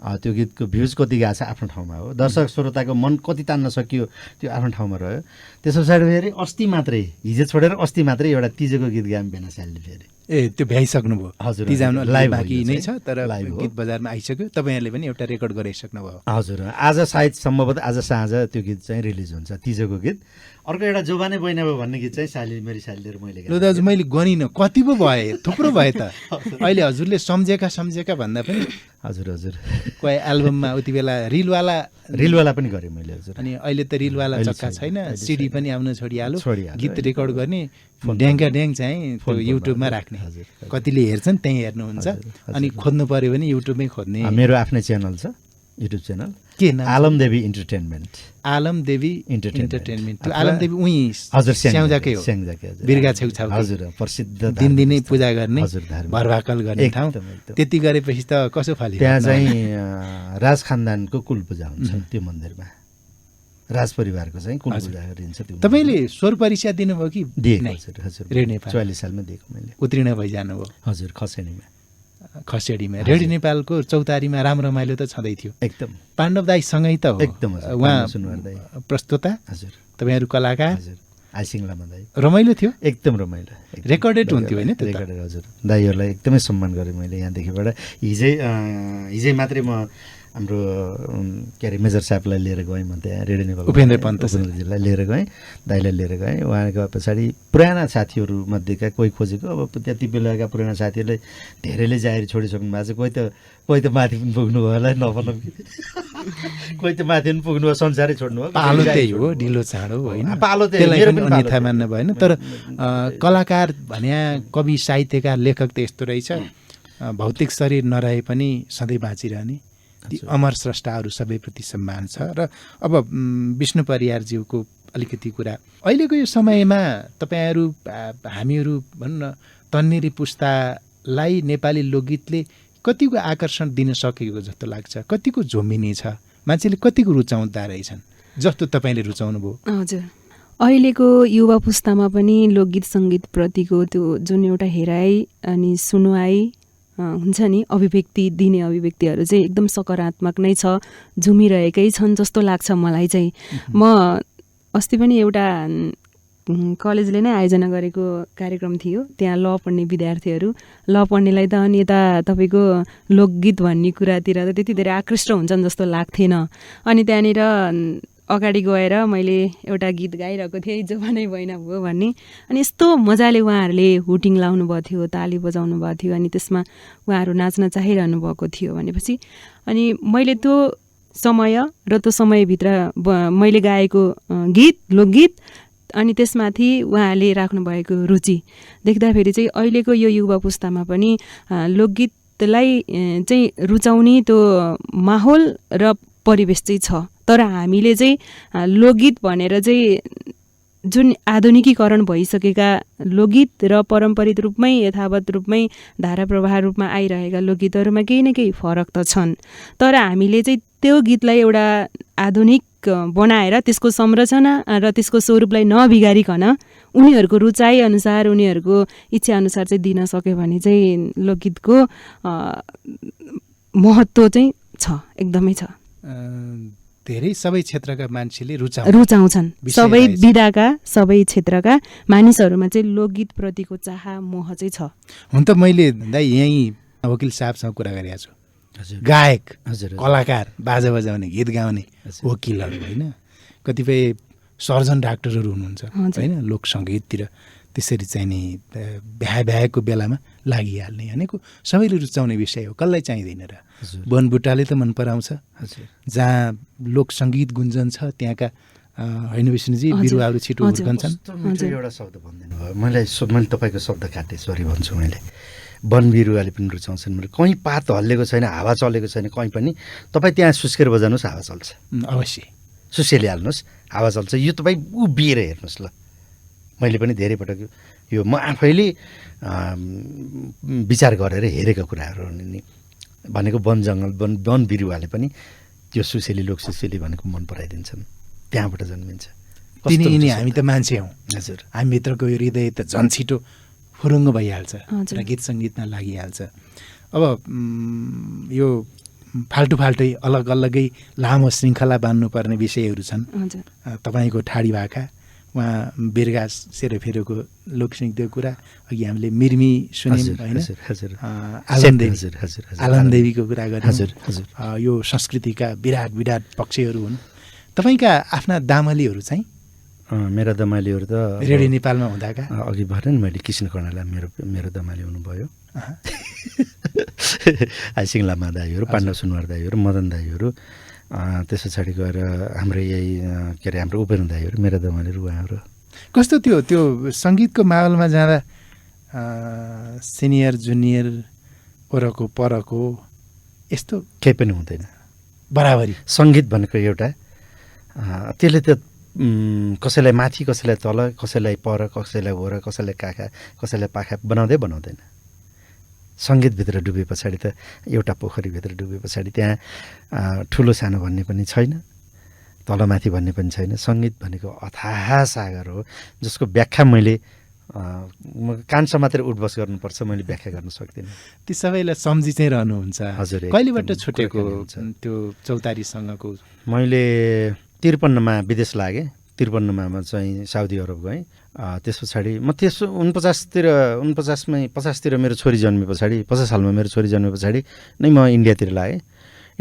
त्यो गीतको भ्युज कति गएको छ आफ्नो ठाउँमा हो दर्शक श्रोताको मन कति तान्न सकियो त्यो आफ्नो ठाउँमा रह्यो त्यस पछाडि फेरि अस्ति मात्रै हिजो छोडेर अस्ति मात्रै एउटा तिजोको गीत गायौँ बेना सालले फेरि त्यो भ्याइसक्नुभयो हजुर तिजाउन लाइभ बाँकी नै छ तर गीत बजारमा आइसक्यो तपाईँहरूले पनि एउटा रेकर्ड गराइसक्नुभयो हजुर आज सायद सम्भवतः आज साँझ त्यो गीत चाहिँ रिलिज हुन्छ तिजोको गीत अर्को एउटा जोबानै बहिना भयो भन्ने गीत चाहिँ मेरी सालीले र मैले ल दाजु मैले गनिनँ कति पो भए थुप्रो भए त अहिले हजुरले सम्झेका भन्दा पनि हजुर हजुर कोही एल्बममा उति बेला रिलवाला पनि गरेँ मैले हजुर अनि अहिले त रिलवाला चक्का छैन सिडी पनि आउन छोडिहाल्यो गीत रेकर्ड गर्ने ड्याङ्का ड्याङ चाहिँ त्यो युट्युबमा राख्ने कतिले हेर्छन् त्यहीँ हेर्नुहुन्छ अनि खोज्नु पर्यो भने युट्युबमै खोज्ने मेरो आफ्नै च्यानल छ युट्युब च्यानल के नाम आलमदेवी इन्टरटेनमेन्ट आलमदेवी इन्टरटेनमेन्ट त्यो आलमदेवी उही हजुर स्याङ्जाकै हो बिर्गा छेउछाउ हजुर प्रसिद्ध दिनदिनै पूजा गर्ने भरभाकल गर्ने ठाउँ त्यति गरेपछि त कसो फल्यो त्यहाँ चाहिँ राज खानदानको कुल पूजा हुन्छ त्यो मन्दिरमा राज परिवारको चाहिँ कुल पूजा गरिन्छ त्यो तपाईँले स्वर परीक्षा दिनुभयो कि दिएको हजुर रेडियो नेपाल 44 सालमा दिएको मैले उत्तीर्ण भइजानुभयो हजुर खसेडीमा रेडियो नेपालको चौतारीमा राम्रो रमाइलो त छँदै थियो एकदम पाण्डव दाईसँगै त हो एकदम उहाँ प्रस्तुता हजुर तपाईँहरू कलाकार हजुर आइसिङलामा दाई रमाइलो थियो एकदम रमाइलो रेकर्डेड हुन्थ्यो होइन रेकर्डेड हजुर दाईहरूलाई एकदमै सम्मान गरेँ मैले यहाँदेखिबाट हिजै मात्रै म हाम्रो के अरे मेजर साहबलाई लिएर गएँ म त्यहाँ रेडियो नेपाल उपेन्द्र पन्तजीलाई लिएर गएँ दाईलाई लिएर गएँ उहाँ गए पछाडि पुराना साथीहरू मध्येका कोही खोजेको अब त्यति बेलाका पुराना साथीहरूले धेरैले जाहेर छोडिसक्नु भएको छ कोही त माथि पनि पुग्नु भयो होला नभनौँ कोही त माथि पनि पुग्नु भयो संसारै छोड्नु भयो पालो त्यही हो ढिलो चाँडो होइन पालो त्यसलाई पनि अन्यथा मान्न भएन तर कलाकार भने कवि साहित्यकार लेखक त यस्तो रहेछ भौतिक शरीर नरहे पनि सधैँ बाँचिरहने ती अमर स्रष्टाहरू सबैप्रति सम्मान छ र अब विष्णु परियारज्यूको अलिकति कुरा अहिलेको यो समयमा तपाईँहरू हामीहरू भनौँ न तन्नेरी पुस्तालाई नेपाली लोकगीतले कतिको आकर्षण दिन सकेको जस्तो लाग्छ कतिको झोमिने छ मान्छेले कतिको रुचाउँदा रहेछन् जस्तो तपाईँले रुचाउनु भयो हजुर अहिलेको युवा पुस्तामा पनि लोकगीत सङ्गीतप्रतिको त्यो जुन एउटा हेराइ अनि सुनुवाई हुन्छ नि अभिव्यक्ति दिने अभिव्यक्तिहरू चाहिँ एकदम सकारात्मक नै छ झुमिरहेकै छन् जस्तो लाग्छ मलाई चाहिँ म अस्ति पनि एउटा कलेजले नै आयोजना गरेको कार्यक्रम थियो। त्यहाँ ल पढ्ने विद्यार्थीहरू, ल पढ्नेलाई त अनि यता तपाईँको लोकगीत भन्ने कुरातिर त त्यति धेरै आकृष्ट हुन्छन् जस्तो लाग्थेन। अनि त्यहाँनिर अगाडि गएर मैले एउटा गीत गाइरहेको थिएँ, जवानै भएन भयो भन्ने। अनि यस्तो मजाले उहाँहरूले हुटिङ लाउनु भएको थियो, ताली बजाउनु भएको थियो, अनि त्यसमा उहाँहरू नाच्न चाहिरहनु भएको थियो भनेपछि अनि मैले त्यो समय र त्यो समयभित्र मैले गाएको गीत लोकगीत अनि त्यसमाथि उहाँले राख्नुभएको रुचि देख्दाखेरि चाहिँ अहिलेको यो युवा पुस्तामा पनि लोकगीतलाई चाहिँ रुचाउने त्यो माहौल र परिवेश चाहिँ छ। तर हामीले चाहिँ लोकगीत भनेर चाहिँ जुन आधुनिकीकरण भइसकेका लोकगीत र पारम्परिक रूपमै यथावत रूपमै धारा प्रवाह रूपमा आइरहेका लोकगीतहरूमा केही न केही फरक त छन्। तर हामीले चाहिँ त्यो गीतलाई एउटा आधुनिक बनाएर त्यसको संरचना र त्यसको स्वरूपलाई नबिगारिकन उनीहरूको रुचाइ अनुसार उनीहरूको इच्छा अनुसार चाहिँ दिन सक्यो भने चाहिँ लोकगीतको महत्त्व चाहिँ छ, एकदमै छ। धेरै सबै क्षेत्रका मान्छेले रुचाउँछन्। सबै विधाका सबै क्षेत्रका मानिसहरूमा चाहिँ लोकगीत प्रतिको चाह मोह चाहिँ छ। हुन त मैले दाइ यहीँ वकिल साहबसँग कुरा गरेको छु। गायक, कलाकार, बाजा बजाउने, गीत गाउने वकिलहरू होइन, कतिपय सर्जन डाक्टरहरू हुनुहुन्छ होइन, लोक सङ्गीततिर त्यसरी चाहिँ नि भ्याएको बेलामा लागिहाल्ने भनेको सबैले रुचाउने विषय हो, कसलाई चाहिँदैन र। बनबुट्टाले त मन पराउँछ, जहाँ लोक सङ्गीत गुन्जन छ त्यहाँका होइन विष्णुजी बिरुवाहरू छिटो हुर्कन्छन्। एउटा शब्द भनिदिनु भयो, मैले तपाईँको शब्द काटेँ, सरी भन्छु मैले। वन बिरुवाले पनि रुचाउँछन् मेरो, कहीँ पात हल्लेको छैन, हावा चलेको छैन कहीँ पनि, तपाईँ त्यहाँ सुस्केर बजाउनुहोस् हावा चल्छ, अवश्य सुसेलिहाल्नुहोस् हावा चल्छ। यो तपाईँ उभिएर हेर्नुहोस् ल। मैले पनि धेरै पटक यो म आफैले विचार गरेर हेरेका कुराहरू नि भनेको वन जङ्गल वन बिरुवाले पनि त्यो सुसेली लोक सुसेली भनेको मन पराइदिन्छन्, त्यहाँबाट जन्मिन्छ। तिनी हामी त मान्छे हौँ हजुर, हामीभित्रको यो हृदय त झन् छिटो फुरुङ्ग भइहाल्छ र गीत सङ्गीतमा लागिहाल्छ। अब यो फाल्टु फाल्टै अलग अलगै लामो श्रृङ्खला बान्नुपर्ने विषयहरू छन्। तपाईँको ठाडी भाका, उहाँ बिर्गा सेरोफेरोको लोकसङ्गीतको कुरा, अघि हामीले मिर्मी सुन्यौँ होइन, आलन देवीको कुरा गऱ्यौँ। यो संस्कृतिका विराट विराट पक्षहरू हुन्। तपाईँका आफ्ना दामलीहरू चाहिँ? मेरा दमालीहरू त रेडियो नेपालमा हुँदाका अघि भएर नि मैले कृष्ण कर्णालाई मेरो दमाली हुनुभयो, आइसिङ लामा दाईहरू, पाण्डव सुनवार दाईहरू, मदन दाईहरू, त्यस पछाडि गएर हाम्रो यही के अरे हाम्रो उपेन्द्र दाईहरू मेरा दमालीहरू उहाँहरू। कस्तो त्यो सङ्गीतको माहौलमा जाँदा सिनियर जुनियर वरको परको यस्तो केही पनि हुँदैन, बराबरी। सङ्गीत भनेको एउटा त्यसले त कसैलाई माथि कसैलाई तल कसैलाई पर कसैलाई वर कसैलाई काखा कसैलाई पाखा बनाउँदैन। सङ्गीतभित्र डुबे पछाडि त एउटा पोखरीभित्र डुबे पछाडि त्यहाँ ठुलो सानो भन्ने पनि छैन, तलमाथि भन्ने पनि छैन। सङ्गीत भनेको अथाह सागर हो जसको व्याख्या मैले कान समातेर उठबस गर्नुपर्छ, मैले व्याख्या गर्न सक्दिनँ। ती सबैलाई सम्झि चाहिँ रहनुहुन्छ। हजुर, कहिलेबाट छुटेको त्यो चौतारीसँगको? मैले 53मा विदेश लागेँ, 53मा चाहिँ साउदी अरब गएँ। त्यस पछाडि म 50तिर मेरो छोरी जन्मे पछाडि 50 सालमा मेरो छोरी जन्मे पछाडि नै म इन्डियातिर लागेँ।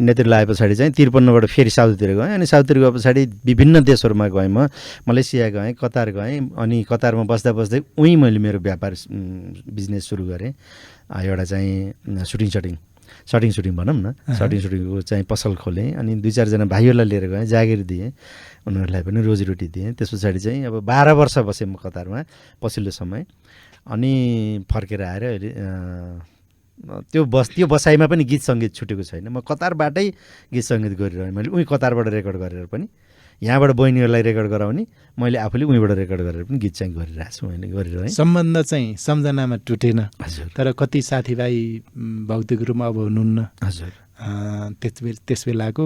इन्डियातिर लाए पछाडि चाहिँ 53बाट फेरि साउदीतिर गएँ। अनि साउदीतिर गए पछाडि विभिन्न देशहरूमा गएँ, म मलेसिया गएँ, कतार गएँ। अनि कतारमा बस्दा बस्दै उहीँ मैले मेरो व्यापार बिजनेस सुरु गरेँ। एउटा चाहिँ सटिङ भनौँ न, सटिङको चाहिँ पसल खोलेँ। अनि 2-4 जना भाइहरूलाई लिएर गएँ, जागिर दिएँ, उनीहरूलाई पनि रोजीरोटी दिएँ। त्यस पछाडि चाहिँ अब 12 वर्ष बसेँ म कतारमा पछिल्लो समय। अनि फर्केर आएर अहिले त्यो बसाइमा पनि गीत सङ्गीत छुटेको छैन। म कतारबाटै गीत सङ्गीत गरिरहेँ। मैले उहीँ कतारबाट रेकर्ड गरेर पनि, यहाँबाट बहिनीहरूलाई रेकर्ड गराउने, मैले आफूले उहीँबाट रेकर्ड गरेर पनि गीत चाहिँ गरिरहेको छु, मैले गरिरहेँ। सम्बन्ध चाहिँ सम्झनामा टुटेन। हजुर। तर कति साथीभाइ भौतिक रूपमा अब हुनुहुन्न। हजुर। त्यस बेलाको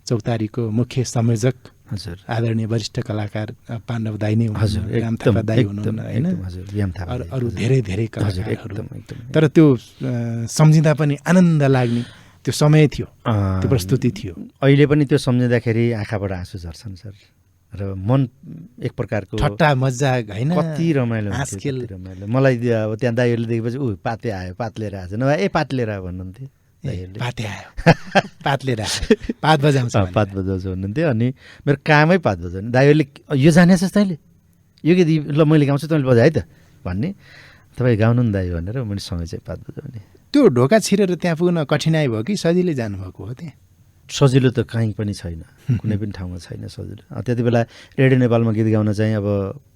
चौतारीको मुख्य संयोजक हजुर आदरणीय वरिष्ठ कलाकार पाण्डव दाई नै हुनुहुन्छ, राम थापा दाई हुनुहुन्न होइन, अरू धेरै धेरै कलाकारहरू। तर त्यो सम्झिँदा पनि आनन्द लाग्ने त्यो समय थियो, त्यो प्रस्तुति थियो। अहिले पनि त्यो सम्झिँदाखेरि आँखाबाट आँसु झर्छन् सर, र मन एक प्रकारको ठट्टा मजाक होइन कति रमाइलो हुन्थ्यो, हाँसखेल। कति रमाइलो। मलाई अब त्यहाँ दाइहरूले देखेपछि पाते आयो, पात लिएर आएछ, नभए पात लिएर आयो भन्नुहुन्थ्यो दाइहरूले। पाते आयो पात लिएर आयो पात बजाउँछ भनेर। पात बजाउँछ भन्नुहुन्थ्यो। अनि मेरो कामै पात बजाउने। दाइहरूले यो जानेछस् तैँले, यो गीत ल मैले गाउँछु तैँले बजा है त भन्ने, तपाईँ गाउनु नि दाइ भनेर मैले सँगै चाहिँ पात बजाउने। त्यो ढोका छिरेर त्यहाँ पुग्न कठिनाइ भयो कि सजिलै जानुभएको हो त्यहाँ? सजिलो त कहीँ पनि छैन, कुनै पनि ठाउँमा छैन सजिलो। त्यति बेला रेडियो नेपालमा गीत गाउन चाहिँ अब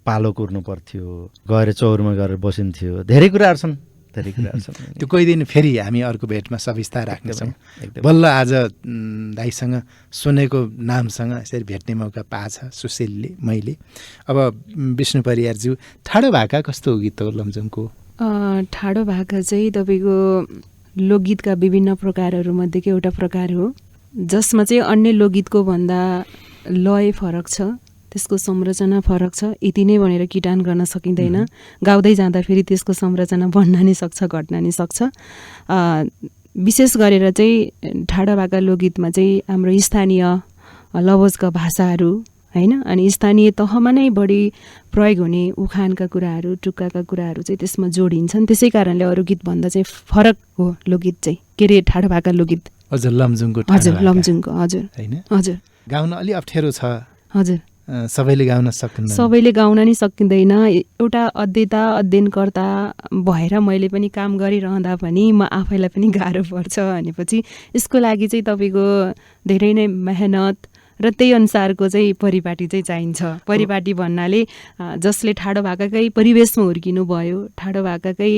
पालो कुर्नु पर्थ्यो, गएर चौरमा गएर बसिन्थ्यो, धेरै कुराहरू छन्, धेरै कुराहरू छन्। त्यो कोही दिन फेरि हामी अर्को भेटमा सविस्तार राख्नेछौँ। एकदमै। बल्ल आज दाइसँग सुनेको नामसँग यसरी भेट्ने मौका पाएछ सुशीलले, मैले। अब विष्णु परियारज्यू, ठाडो भाका कस्तो गीत हो लमजुङको? ठाडो भाका चाहिँ तपाईँको लोकगीतका विभिन्न प्रकारहरूमध्येको एउटा प्रकार हो, जसमा चाहिँ अन्य लोकगीतको भन्दा लय फरक छ, त्यसको संरचना फरक छ। यति नै भनेर किटान गर्न सकिँदैन। गाउँदै जाँदा फेरि त्यसको संरचना बन्न नि सक्छ, घट्न नि सक्छ। विशेष गरेर चाहिँ ठाडो भाका लोकगीतमा चाहिँ हाम्रो स्थानीय लवजका भाषाहरू होइन, अनि स्थानीय तहमा नै बढी प्रयोग हुने उखानका कुराहरू, टुक्काका कुराहरू चाहिँ त्यसमा जोडिन्छन्। त्यसै कारणले अरू गीतभन्दा चाहिँ फरक हो लोकगीत चाहिँ, के अरे ठाडो भाका लोकगीत। हजुर लमजुङको हजुर लमजुङको, हजुर होइन, हजुर गाउन अलि अप्ठ्यारो छ, हजुर। सबैले गाउन सक्दैन। सबैले गाउन नि सकिँदैन। एउटा अध्येता अध्ययनकर्ता भएर मैले पनि काम गरिरहँदा पनि म आफैलाई पनि गाह्रो पर्छ भनेपछि यसको लागि चाहिँ तपाईँको धेरै नै मेहनत र त्यही अनुसारको चाहिँ परिपाटी चाहिँ चाहिन्छ। परिपाटी भन्नाले जसले ठाडो भाकाकै परिवेशमा हुर्किनु भयो, ठाडो भाकाकै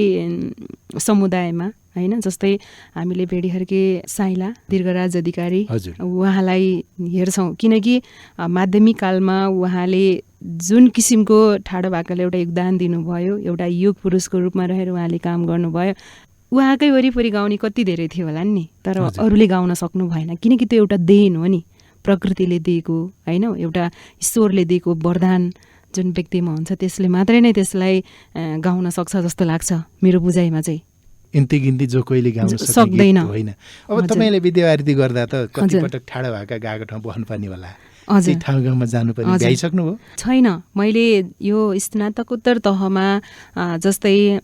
समुदायमा होइन, जस्तै हामीले भेडीहर्के साइला दीर्घराज अधिकारी उहाँलाई हेर्छौँ, किनकि माध्यमिक कालमा उहाँले जुन किसिमको ठाडो भाकाले एउटा योगदान दिनुभयो, एउटा युग पुरुषको रूपमा रहेर उहाँले काम गर्नुभयो, उहाँकै वरिपरि गाउने कति धेरै थियो होला नि, तर अरूले गाउन सक्नु भएन, किनकि त्यो एउटा देन हो नि, प्रकृतिले दिएको होइन, एउटा ईश्वरले दिएको वरदान जुन व्यक्तिमा हुन्छ त्यसले मात्रै नै त्यसलाई गाउन सक्छ जस्तो लाग्छ मेरो बुझाइमा चाहिँ। इन्ती गिन्ती जो कोहीले गाउन सक्दैन होइन। अब तपाईँले विद्यावारिधि गर्दा त कतिपटक ठाडो भाका गएको ठाउँ बस्नुपर्ने होला, हजुर ठाउँ गाउँमा जानुपर्ने, भ्याइसक्नुभयो? छैन, मैले यो स्नातकोत्तर तहमा जस्तै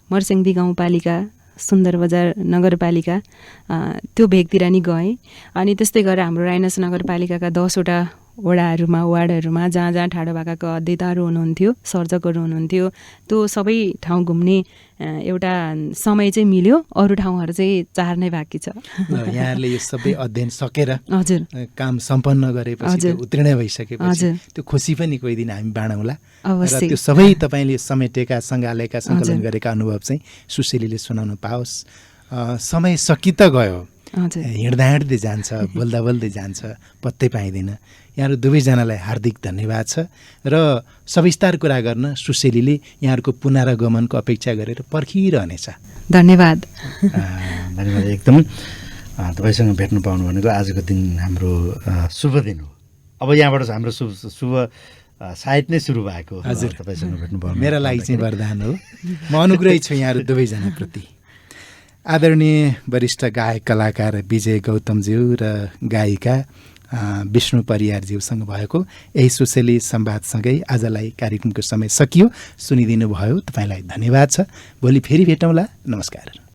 मर्स्याङ्दी गाउँपालिका, सुन्दर बजार नगरपालिका त्यो भेगतिर नि गएँ। अनि त्यस्तै गरेर हाम्रो राइनस नगरपालिकाका 10वटा वार्डहरूमा जहाँ ठाडो भाकाको अध्येताहरू हुनुहुन्थ्यो, सर्जकहरू हुनुहुन्थ्यो, त्यो सबै ठाउँ घुम्ने एउटा समय चाहिँ मिल्यो। अरू ठाउँहरू चाहिँ चार नै बाँकी छ। यहाँहरूले यो सबै अध्ययन सकेर हजुर काम सम्पन्न गरेपछि, उत्तीर्ण भइसकेपछि त्यो खुसी पनि कोही दिन हामी बाँडौँला। र त्यो सबै तपाईँले समेटेका, सङ्घालेका, सङ्कलन गरेका अनुभव चाहिँ सुशीलीले सुनाउनु पाओस्। समय सकि त गयो, हिँड्दा हिँड्दै जान्छ, बोल्दा बोल्दै जान्छ, पत्तै पाइँदैन। यहाँहरू दुवैजनालाई हार्दिक धन्यवाद छ र सविस्तार कुरा गर्न सुशीलीले यहाँहरूको पुनरागमनको अपेक्षा गरेर पर्खिरहनेछ। धन्यवाद। धन्यवाद एकदम। तपाईँसँग भेट्नु पाउनु भनेको आजको दिन हाम्रो शुभ दिन हो। अब यहाँबाट हाम्रो शुभ सायद नै सुरु भएको। हजुर, तपाईँसँग भेट्नु पाउनु मेरा लागि चाहिँ वरदान हो। म अनुग्रही छु यहाँहरू दुवैजनाप्रति। आदरणीय वरिष्ठ गायक कलाकार विजय गौतमज्यू र गायिका विष्णु परियारज्यूसँग भएको यही सुशीली संवादसँगै आजलाई कार्यक्रमको समय सकियो। सुनिदिनु भयो, तपाईँलाई धन्यवाद छ। भोलि फेरि भेटौँला। नमस्कार।